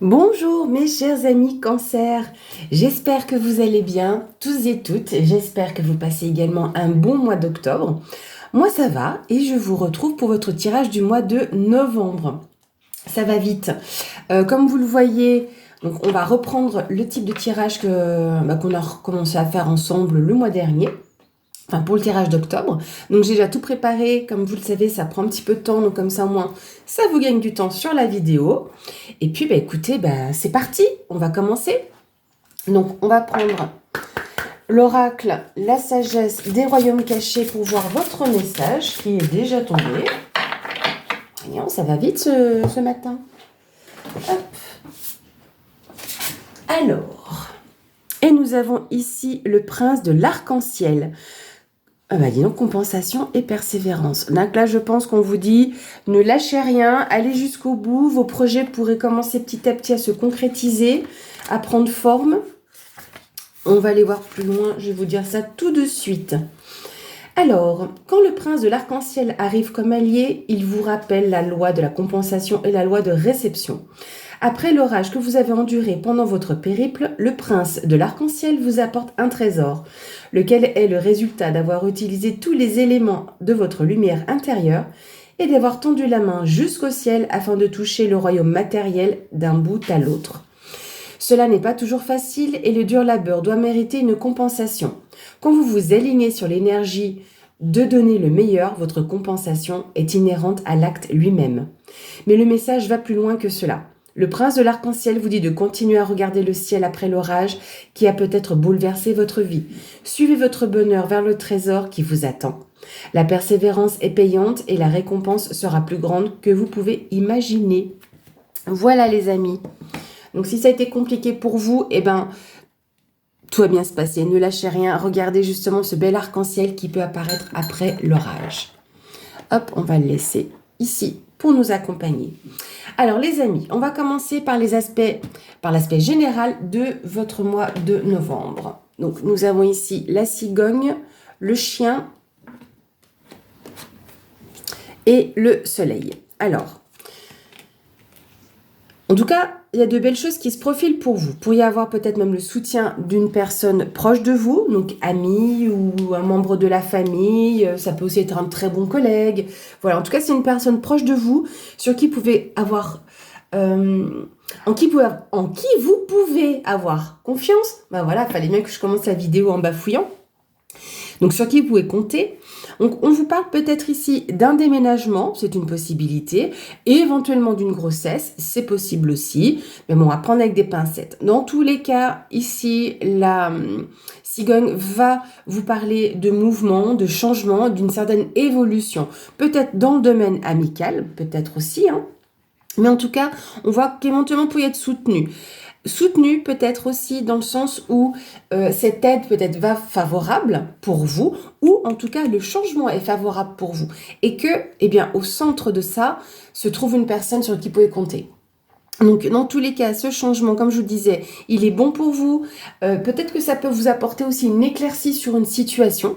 Bonjour mes chers amis Cancer, j'espère que vous allez bien, tous et toutes, j'espère que vous passez également un bon mois d'octobre. Moi ça va et je vous retrouve pour votre tirage du mois de novembre. Ça va vite. Comme vous le voyez, donc on va reprendre le type de tirage qu'on a commencé à faire ensemble le mois dernier. Enfin, pour le tirage d'octobre. Donc j'ai déjà tout préparé, comme vous le savez, ça prend un petit peu de temps, donc comme ça au moins, ça vous gagne du temps sur la vidéo. Et puis, écoutez, c'est parti, on va commencer. Donc on va prendre l'oracle, la sagesse des royaumes cachés pour voir votre message qui est déjà tombé. Voyons, ça va vite ce matin. Hop. Alors, et nous avons ici le prince de l'arc-en-ciel. Dis donc, compensation et persévérance. Donc là, je pense qu'on vous dit, ne lâchez rien, allez jusqu'au bout. Vos projets pourraient commencer petit à petit à se concrétiser, à prendre forme. On va aller voir plus loin, je vais vous dire ça tout de suite. Alors, quand le prince de l'arc-en-ciel arrive comme allié, il vous rappelle la loi de la compensation et la loi de réception. Après l'orage que vous avez enduré pendant votre périple, le prince de l'arc-en-ciel vous apporte un trésor, lequel est le résultat d'avoir utilisé tous les éléments de votre lumière intérieure et d'avoir tendu la main jusqu'au ciel afin de toucher le royaume matériel d'un bout à l'autre. Cela n'est pas toujours facile et le dur labeur doit mériter une compensation. Quand vous vous alignez sur l'énergie de donner le meilleur, votre compensation est inhérente à l'acte lui-même. Mais le message va plus loin que cela. Le prince de l'arc-en-ciel vous dit de continuer à regarder le ciel après l'orage qui a peut-être bouleversé votre vie. Suivez votre bonheur vers le trésor qui vous attend. La persévérance est payante et la récompense sera plus grande que vous pouvez imaginer. Voilà les amis. Donc si ça a été compliqué pour vous, tout va bien se passer. Ne lâchez rien. Regardez justement ce bel arc-en-ciel qui peut apparaître après l'orage. Hop, on va le laisser ici pour nous accompagner. Alors les amis, on va commencer par l'aspect général de votre mois de novembre. Donc nous avons ici la cigogne, le chien et le soleil. Alors, en tout cas, il y a de belles choses qui se profilent pour vous. Vous pourriez avoir peut-être même le soutien d'une personne proche de vous, donc ami ou un membre de la famille. Ça peut aussi être un très bon collègue. Voilà, en tout cas, c'est une personne proche de vous sur qui vous pouvez avoir... en qui vous pouvez avoir confiance. Voilà, il fallait bien que je commence la vidéo en bafouillant. Donc, sur qui vous pouvez compter. Donc, on vous parle peut-être ici d'un déménagement, c'est une possibilité, et éventuellement d'une grossesse, c'est possible aussi, mais bon, à prendre avec des pincettes. Dans tous les cas, ici, la cigogne va vous parler de mouvement, de changement, d'une certaine évolution, peut-être dans le domaine amical, peut-être aussi, mais en tout cas, on voit qu'éventuellement, vous pouvez être soutenu. Soutenu peut-être aussi dans le sens où cette aide peut-être va favorable pour vous, ou en tout cas le changement est favorable pour vous. Et que, au centre de ça, se trouve une personne sur qui vous pouvez compter. Donc, dans tous les cas, ce changement, comme je vous disais, il est bon pour vous. Peut-être que ça peut vous apporter aussi une éclaircie sur une situation.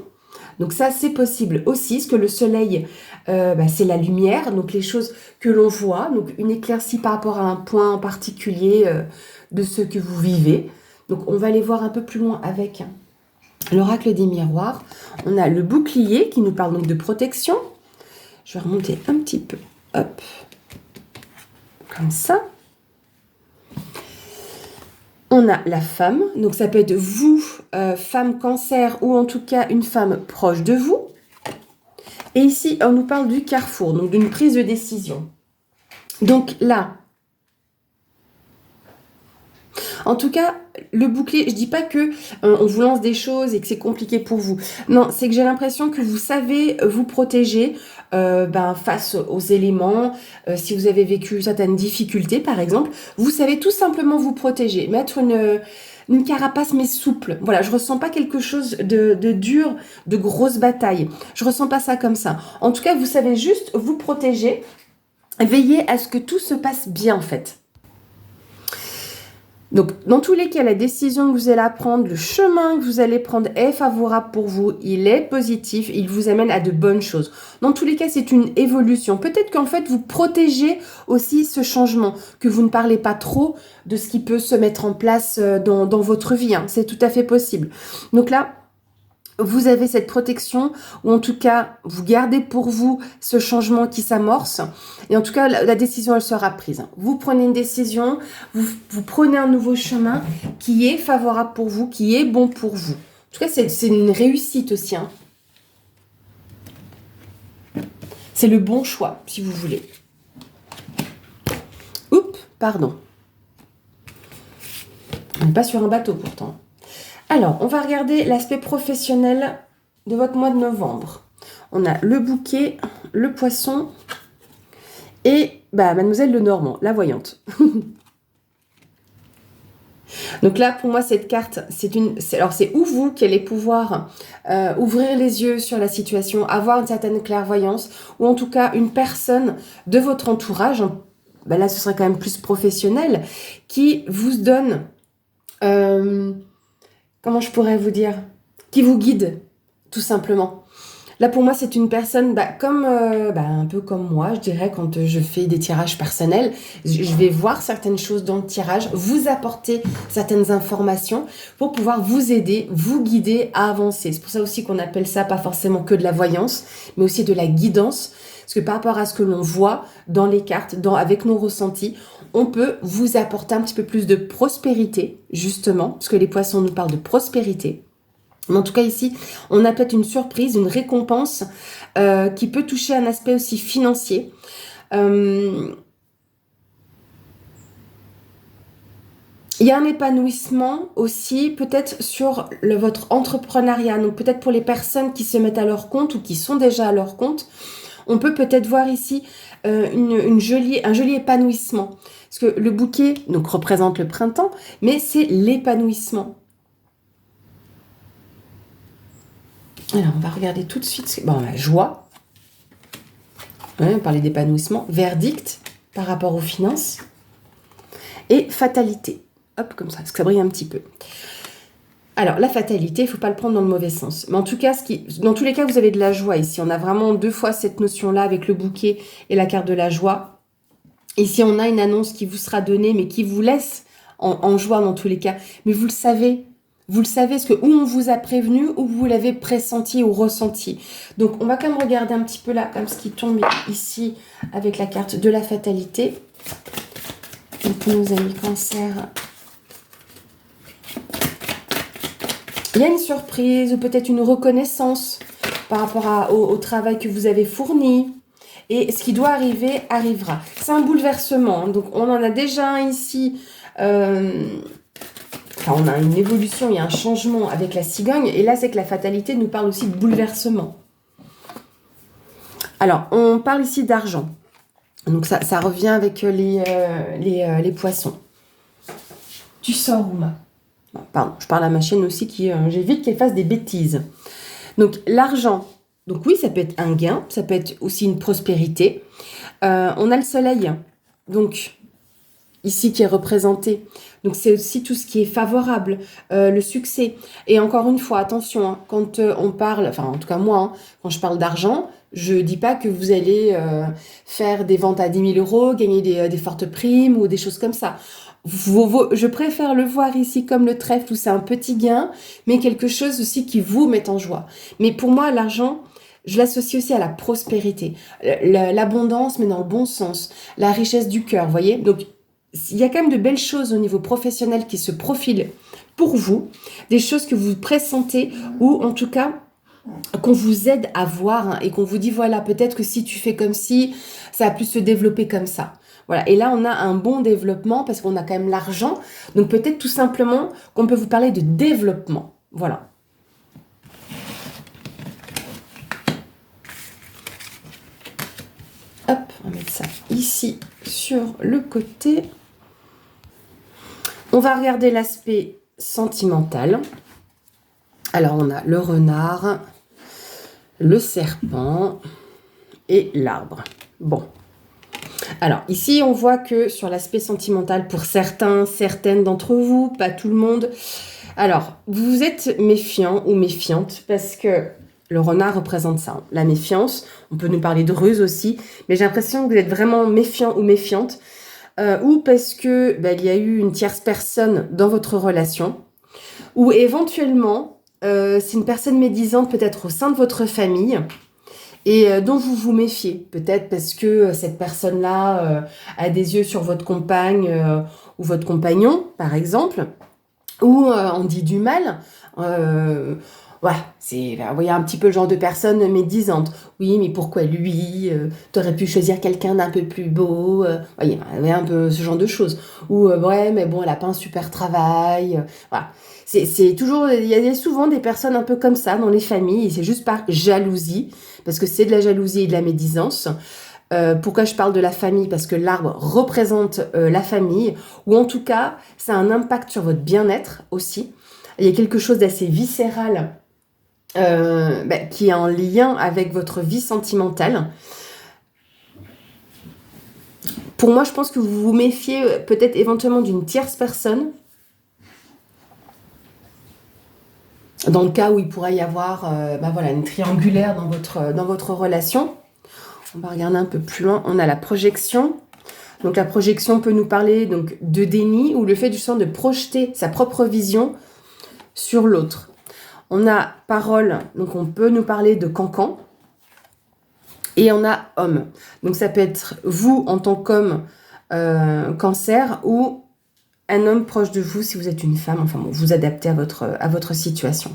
Donc ça, c'est possible aussi, parce que le soleil, c'est la lumière, donc les choses que l'on voit, donc une éclaircie par rapport à un point en particulier de ce que vous vivez. Donc on va aller voir un peu plus loin avec l'oracle des miroirs. On a le bouclier qui nous parle donc de protection. Je vais remonter un petit peu, hop, comme ça. On a la femme, donc ça peut être vous, femme cancer, ou en tout cas une femme proche de vous. Et ici, on nous parle du carrefour, donc d'une prise de décision. Donc là, en tout cas, le bouclier, je dis pas que on vous lance des choses et que c'est compliqué pour vous. Non, c'est que j'ai l'impression que vous savez vous protéger face aux éléments. Si vous avez vécu certaines difficultés, par exemple, vous savez tout simplement vous protéger, mettre une carapace mais souple. Voilà, je ressens pas quelque chose de dur, de grosse bataille. Je ressens pas ça comme ça. En tout cas, vous savez juste vous protéger, veiller à ce que tout se passe bien en fait. Donc, dans tous les cas, la décision que vous allez prendre, le chemin que vous allez prendre est favorable pour vous, il est positif, il vous amène à de bonnes choses. Dans tous les cas, c'est une évolution. Peut-être qu'en fait, vous protégez aussi ce changement, que vous ne parlez pas trop de ce qui peut se mettre en place dans votre vie. Hein. C'est tout à fait possible. Donc là, vous avez cette protection, ou en tout cas, vous gardez pour vous ce changement qui s'amorce. Et en tout cas, la décision, elle sera prise. Vous prenez une décision, vous prenez un nouveau chemin qui est favorable pour vous, qui est bon pour vous. En tout cas, c'est une réussite aussi. Hein. C'est le bon choix, si vous voulez. Oups, pardon. On n'est pas sur un bateau pourtant. Alors, on va regarder l'aspect professionnel de votre mois de novembre. On a le bouquet, le poisson et Mademoiselle Lenormand, la voyante. Donc là, pour moi, cette carte, c'est ou vous qui allez pouvoir ouvrir les yeux sur la situation, avoir une certaine clairvoyance, ou en tout cas une personne de votre entourage, là ce serait quand même plus professionnel, qui vous donne... comment je pourrais vous dire, qui vous guide, tout simplement. Là, pour moi, c'est une personne un peu comme moi, je dirais, quand je fais des tirages personnels, je vais voir certaines choses dans le tirage, vous apporter certaines informations pour pouvoir vous aider, vous guider à avancer. C'est pour ça aussi qu'on appelle ça pas forcément que de la voyance, mais aussi de la guidance. Parce que par rapport à ce que l'on voit dans les cartes, avec nos ressentis, on peut vous apporter un petit peu plus de prospérité, justement, parce que les poissons nous parlent de prospérité. Mais en tout cas ici, on a peut-être une surprise, une récompense qui peut toucher un aspect aussi financier. Il y a un épanouissement aussi peut-être sur votre entrepreneuriat. Donc peut-être pour les personnes qui se mettent à leur compte ou qui sont déjà à leur compte, on peut peut-être voir ici un joli épanouissement. Parce que le bouquet donc, représente le printemps, mais c'est l'épanouissement. Alors, on va regarder tout de suite. La joie. On parlait d'épanouissement. Verdict par rapport aux finances. Et fatalité. Hop, comme ça, parce que ça brille un petit peu. Alors, la fatalité, il ne faut pas le prendre dans le mauvais sens. Mais en tout cas, dans tous les cas, vous avez de la joie ici. On a vraiment 2 fois cette notion-là avec le bouquet et la carte de la joie. Ici, on a une annonce qui vous sera donnée, mais qui vous laisse en joie dans tous les cas. Mais vous le savez. Vous le savez, parce que ou on vous a prévenu, ou vous l'avez pressenti ou ressenti. Donc, on va quand même regarder un petit peu là, comme ce qui tombe ici, avec la carte de la fatalité. Donc, nos amis Cancer. Il y a une surprise, ou peut-être une reconnaissance par rapport au travail que vous avez fourni. Et ce qui doit arriver, arrivera. C'est un bouleversement. Hein. Donc, on en a déjà un ici... on a une évolution, il y a un changement avec la cigogne. Et là, c'est que la fatalité nous parle aussi de bouleversement. Alors, on parle ici d'argent. Donc, ça revient avec les poissons. Tu sors, Ouma. Pardon, je parle à ma chaîne aussi qui j'évite qu'elle fasse des bêtises. Donc, l'argent. Donc, oui, ça peut être un gain. Ça peut être aussi une prospérité. On a le soleil. Donc... ici qui est représenté. Donc c'est aussi tout ce qui est favorable, le succès. Et encore une fois, attention, hein, quand on parle, enfin en tout cas moi, hein, quand je parle d'argent, je dis pas que vous allez faire des ventes à 10 000 €, gagner des fortes primes ou des choses comme ça. Je préfère le voir ici comme le trèfle où c'est un petit gain, mais quelque chose aussi qui vous met en joie. Mais pour moi, l'argent... je l'associe aussi à la prospérité, l'abondance, mais dans le bon sens, la richesse du cœur, vous voyez. Donc, il y a quand même de belles choses au niveau professionnel qui se profilent pour vous, des choses que vous pressentez ou en tout cas qu'on vous aide à voir hein, et qu'on vous dit voilà, peut-être que si tu fais comme si, ça va plus se développer comme ça. Voilà. Et là, on a un bon développement parce qu'on a quand même l'argent. Donc peut-être tout simplement qu'on peut vous parler de développement. Voilà. Hop, on va mettre ça ici sur le côté. On va regarder l'aspect sentimental. Alors, on a le renard, le serpent et l'arbre. Bon. Alors, ici, on voit que sur l'aspect sentimental, pour certains, certaines d'entre vous, pas tout le monde, alors, vous êtes méfiant ou méfiante parce que le renard représente ça, la méfiance. On peut nous parler de ruse aussi, mais j'ai l'impression que vous êtes vraiment méfiant ou méfiante, ou parce que il y a eu une tierce personne dans votre relation, ou éventuellement, c'est une personne médisante peut-être au sein de votre famille, et dont vous vous méfiez. Peut-être parce que cette personne-là a des yeux sur votre compagne ou votre compagnon, par exemple, ou on dit du mal. Euh, ouais, vous voyez un petit peu le genre de personne médisante. Oui, mais pourquoi lui t'aurais pu choisir quelqu'un d'un peu plus beau. Voyez, un peu ce genre de choses. Ou ouais, mais bon, elle a pas un super travail. Voilà. C'est toujours, il y a souvent des personnes un peu comme ça dans les familles. Et c'est juste par jalousie, parce que c'est de la jalousie et de la médisance. Pourquoi je parle de la famille? Parce que l'arbre représente la famille, ou en tout cas, ça a un impact sur votre bien-être aussi. Il y a quelque chose d'assez viscéral qui est en lien avec votre vie sentimentale. Pour moi, je pense que vous vous méfiez peut-être éventuellement d'une tierce personne, dans le cas où il pourrait y avoir une triangulaire dans votre relation. On va regarder un peu plus loin. On a la projection. Donc la projection peut nous parler donc de déni ou le fait justement de projeter sa propre vision sur l'autre. On a parole, donc on peut nous parler de cancan. Et on a homme. Donc ça peut être vous en tant qu'homme cancer ou un homme proche de vous si vous êtes une femme. Enfin bon, vous adaptez à votre situation.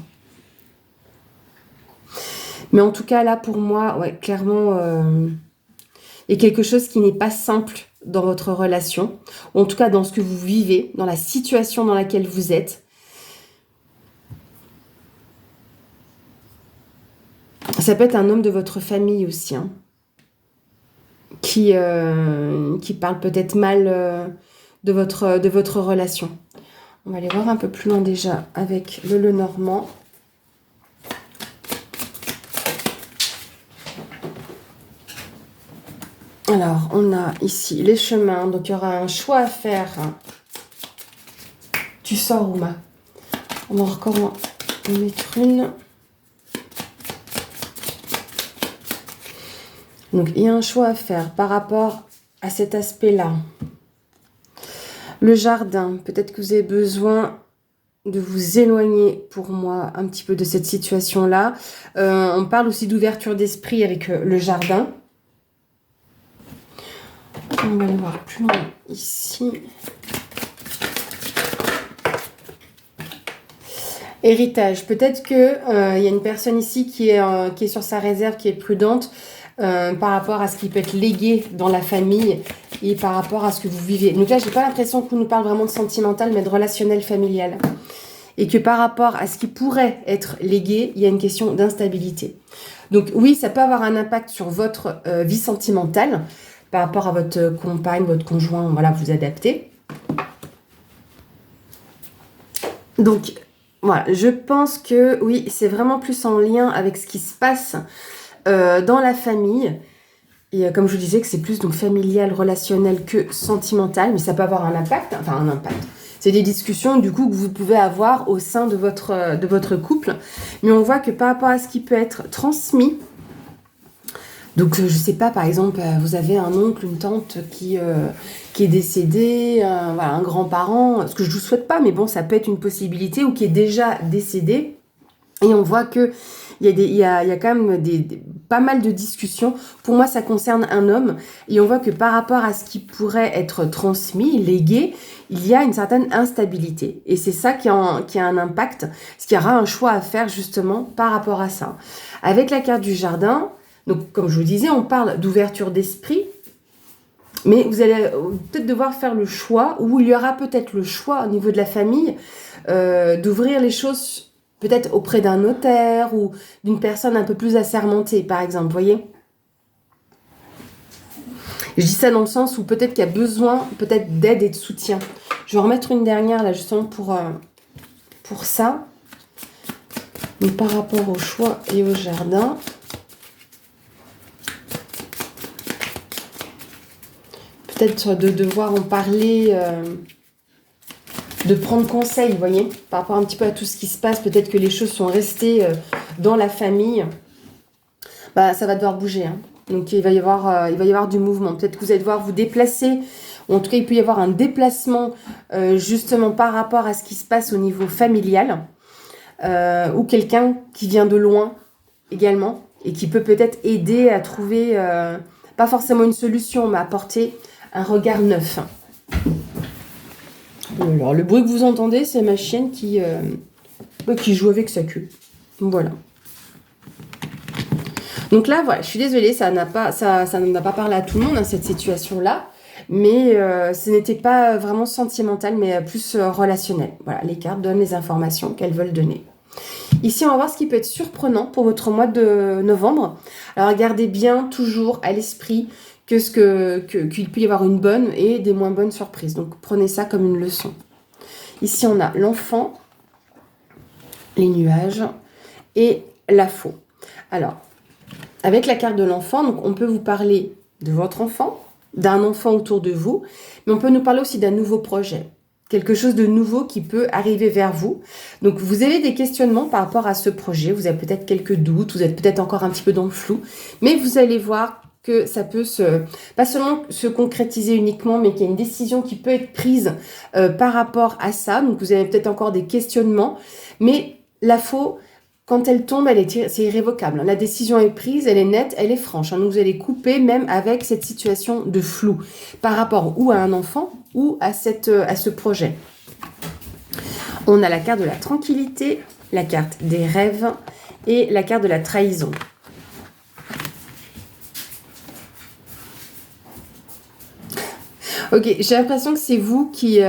Mais en tout cas là pour moi, ouais, clairement, il y a quelque chose qui n'est pas simple dans votre relation, ou en tout cas dans ce que vous vivez, dans la situation dans laquelle vous êtes. Ça peut être un homme de votre famille aussi, hein, qui parle peut-être mal de votre relation. On va aller voir un peu plus loin déjà avec le Lenormand. Alors, on a ici les chemins, donc il y aura un choix à faire. Tu sors, Ouma. On va encore en mettre une. Donc, il y a un choix à faire par rapport à cet aspect-là. Le jardin, peut-être que vous avez besoin de vous éloigner, pour moi, un petit peu de cette situation-là. On parle aussi d'ouverture d'esprit avec le jardin. On va aller voir plus loin ici. Héritage. Peut-être qu'il y a une personne ici qui est sur sa réserve, qui est prudente par rapport à ce qui peut être légué dans la famille et par rapport à ce que vous vivez. Donc là, j'ai pas l'impression qu'on nous parle vraiment de sentimental, mais de relationnel familial. Et que par rapport à ce qui pourrait être légué, il y a une question d'instabilité. Donc oui, ça peut avoir un impact sur votre vie sentimentale par rapport à votre compagne, votre conjoint, voilà, vous adaptez. Donc voilà, je pense que oui, c'est vraiment plus en lien avec ce qui se passe dans la famille. Et comme je vous disais que c'est plus donc familial, relationnel que sentimental, mais ça peut avoir un impact, enfin un impact. C'est des discussions du coup que vous pouvez avoir au sein de votre couple. Mais on voit que par rapport à ce qui peut être transmis, donc je sais pas, par exemple, vous avez un oncle, une tante qui est décédé, voilà, un grand-parent, ce que je ne vous souhaite pas, mais bon, ça peut être une possibilité, ou qui est déjà décédé. Et on voit que il y a quand même pas mal de discussions. Pour moi, ça concerne un homme. Et on voit que par rapport à ce qui pourrait être transmis, légué, il y a une certaine instabilité. Et c'est ça qui a un impact. Parce qu'il y aura un choix à faire justement par rapport à ça. Avec la carte du jardin, donc comme je vous disais, on parle d'ouverture d'esprit. Mais vous allez peut-être devoir faire le choix, ou il y aura peut-être le choix au niveau de la famille, d'ouvrir les choses peut-être auprès d'un notaire ou d'une personne un peu plus assermentée, par exemple, vous voyez. Je dis ça dans le sens où peut-être qu'il y a besoin peut-être d'aide et de soutien. Je vais en remettre une dernière là justement pour ça. Donc par rapport au choix et au jardin. peut-être de devoir en parler, de prendre conseil, vous voyez, par rapport un petit peu à tout ce qui se passe. Peut-être que les choses sont restées dans la famille. Bah, ça va devoir bouger, hein. Donc il va y avoir du mouvement. Peut-être que vous allez devoir vous déplacer. Ou en tout cas, il peut y avoir un déplacement justement par rapport à ce qui se passe au niveau familial. Ou quelqu'un qui vient de loin également et qui peut peut-être aider à trouver, pas forcément une solution, mais apporter un regard neuf. Alors, le bruit que vous entendez, c'est ma chienne qui joue avec sa queue. Voilà. Donc là, voilà, je suis désolée, ça n'en a pas parlé à tout le monde, hein, cette situation-là. Mais ce n'était pas vraiment sentimental, mais plus relationnel. Voilà, les cartes donnent les informations qu'elles veulent donner. Ici, on va voir ce qui peut être surprenant pour votre mois de novembre. Alors, gardez bien toujours à l'esprit qu'il peut y avoir une bonne et des moins bonnes surprises. Donc, prenez ça comme une leçon. Ici, on a l'enfant, les nuages et la faux. Alors, avec la carte de l'enfant, donc on peut vous parler de votre enfant, d'un enfant autour de vous, mais on peut nous parler aussi d'un nouveau projet. Quelque chose de nouveau qui peut arriver vers vous. Donc, vous avez des questionnements par rapport à ce projet. Vous avez peut-être quelques doutes, vous êtes peut-être encore un petit peu dans le flou, mais vous allez voir que ça peut pas seulement se concrétiser uniquement, mais qu'il y a une décision qui peut être prise par rapport à ça. Donc, vous avez peut-être encore des questionnements, mais la faux, quand elle tombe, c'est irrévocable. La décision est prise, elle est nette, elle est franche. Donc, vous allez couper même avec cette situation de flou par rapport ou à un enfant ou à ce projet. On a la carte de la tranquillité, la carte des rêves et la carte de la trahison. Ok, j'ai l'impression que c'est vous qui...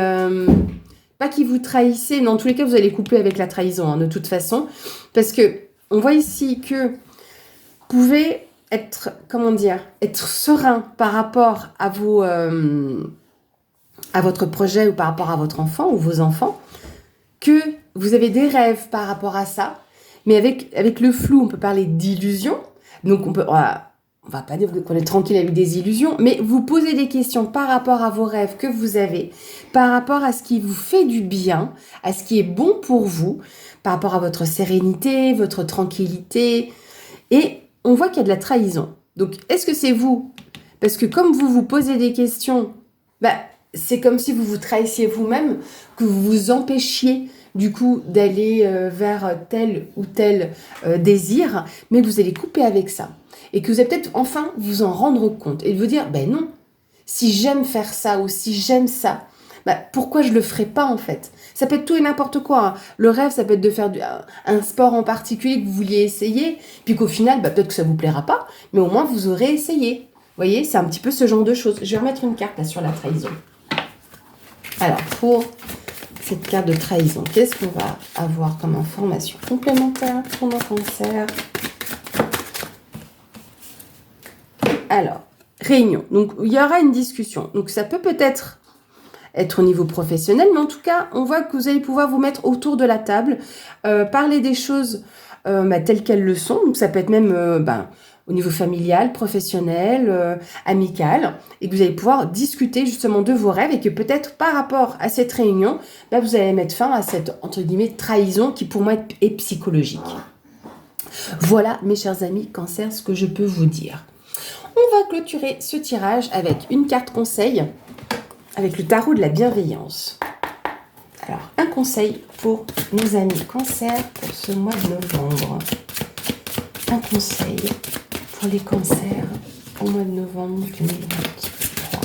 pas qui vous trahissez, mais en tous les cas, vous allez couper avec la trahison, hein, de toute façon. Parce que on voit ici que vous pouvez être, être serein par rapport à votre projet ou par rapport à votre enfant ou vos enfants, que vous avez des rêves par rapport à ça, mais avec le flou, on peut parler d'illusion. Donc, on va pas dire qu'on est tranquille avec des illusions, mais vous posez des questions par rapport à vos rêves que vous avez, par rapport à ce qui vous fait du bien, à ce qui est bon pour vous, par rapport à votre sérénité, votre tranquillité. Et on voit qu'il y a de la trahison. Donc, est-ce que c'est vous? Parce que comme vous vous posez des questions, c'est comme si vous vous trahissiez vous-même, que vous vous empêchiez du coup d'aller vers tel ou tel désir, mais vous allez couper avec ça. Et que vous allez peut-être enfin vous en rendre compte et de vous dire, non, si j'aime faire ça ou si j'aime ça, pourquoi je le ferais pas en fait? Ça peut être tout et n'importe quoi, hein. Le rêve, ça peut être de faire un sport en particulier que vous vouliez essayer, puis qu'au final, peut-être que ça vous plaira pas, mais au moins vous aurez essayé. Vous voyez, c'est un petit peu ce genre de choses. Je vais remettre une carte là sur la trahison. Alors, pour cette carte de trahison, qu'est-ce qu'on va avoir comme information complémentaire pour nos cancers? Alors, réunion. Donc, il y aura une discussion. Donc, ça peut être au niveau professionnel, mais en tout cas, on voit que vous allez pouvoir vous mettre autour de la table, parler des choses telles qu'elles le sont. Donc, ça peut être même au niveau familial, professionnel, amical, et que vous allez pouvoir discuter justement de vos rêves et que peut-être par rapport à cette réunion, vous allez mettre fin à cette, entre guillemets, trahison qui pour moi est psychologique. Voilà, mes chers amis Cancer, ce que je peux vous dire. On va clôturer ce tirage avec une carte conseil, avec le tarot de la bienveillance. Alors, un conseil pour nos amis Cancer pour ce mois de novembre. Un conseil pour les cancers au mois de novembre 2023.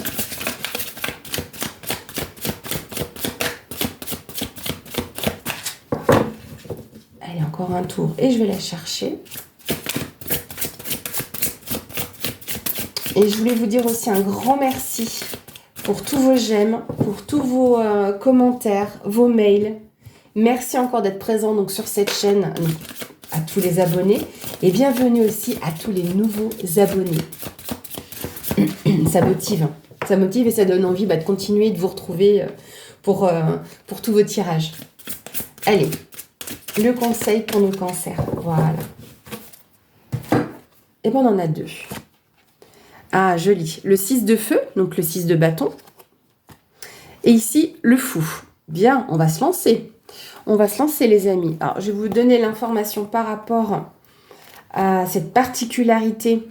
Allez, encore un tour et je vais la chercher. Et je voulais vous dire aussi un grand merci pour tous vos j'aime, pour tous vos commentaires, vos mails. Merci encore d'être présent donc, sur cette chaîne, à tous les abonnés. Et bienvenue aussi à tous les nouveaux abonnés. Ça motive et ça donne envie de continuer de vous retrouver pour tous vos tirages. Allez, le conseil pour nos cancers. Voilà. Et on en a deux. Ah, joli. Le 6 de feu, donc le 6 de bâton. Et ici, le fou. Bien, on va se lancer. On va se lancer, les amis. Alors, je vais vous donner l'information par rapport à cette particularité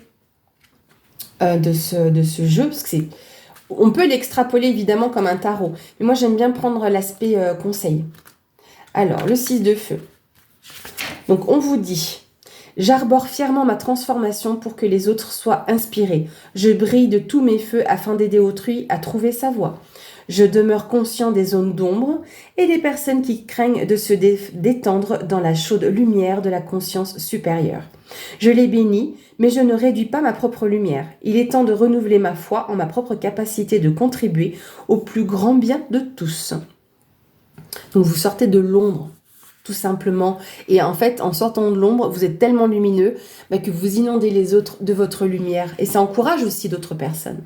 de ce jeu, parce que on peut l'extrapoler évidemment comme un tarot, mais moi j'aime bien prendre l'aspect conseil. Alors, le 6 de feu. Donc, on vous dit, j'arbore fièrement ma transformation pour que les autres soient inspirés. Je brille de tous mes feux afin d'aider autrui à trouver sa voie. Je demeure conscient des zones d'ombre et des personnes qui craignent de se détendre dans la chaude lumière de la conscience supérieure. Je les bénis, mais je ne réduis pas ma propre lumière. Il est temps de renouveler ma foi en ma propre capacité de contribuer au plus grand bien de tous. Donc vous sortez de l'ombre, tout simplement. Et en fait, en sortant de l'ombre, vous êtes tellement lumineux que vous inondez les autres de votre lumière. Et ça encourage aussi d'autres personnes.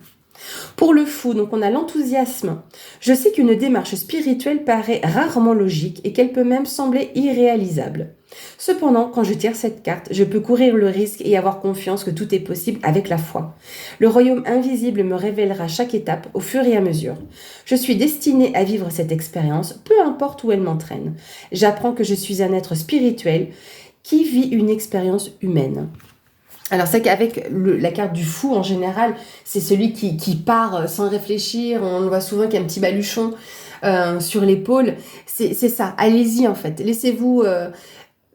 Pour le fou, donc on a l'enthousiasme. Je sais qu'une démarche spirituelle paraît rarement logique et qu'elle peut même sembler irréalisable. Cependant, quand je tire cette carte, je peux courir le risque et avoir confiance que tout est possible avec la foi. Le royaume invisible me révélera chaque étape au fur et à mesure. Je suis destinée à vivre cette expérience, peu importe où elle m'entraîne. J'apprends que je suis un être spirituel qui vit une expérience humaine. Alors c'est qu'avec la carte du fou en général, c'est celui qui part sans réfléchir, on le voit souvent qu'il y a un petit baluchon sur l'épaule, c'est ça, allez-y en fait, laissez-vous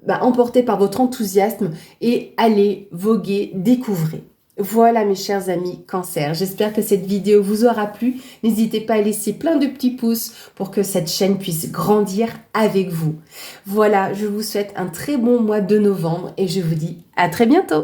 emporter par votre enthousiasme et allez voguer, découvrez. Voilà mes chers amis Cancer, j'espère que cette vidéo vous aura plu. N'hésitez pas à laisser plein de petits pouces pour que cette chaîne puisse grandir avec vous. Voilà, je vous souhaite un très bon mois de novembre et je vous dis à très bientôt.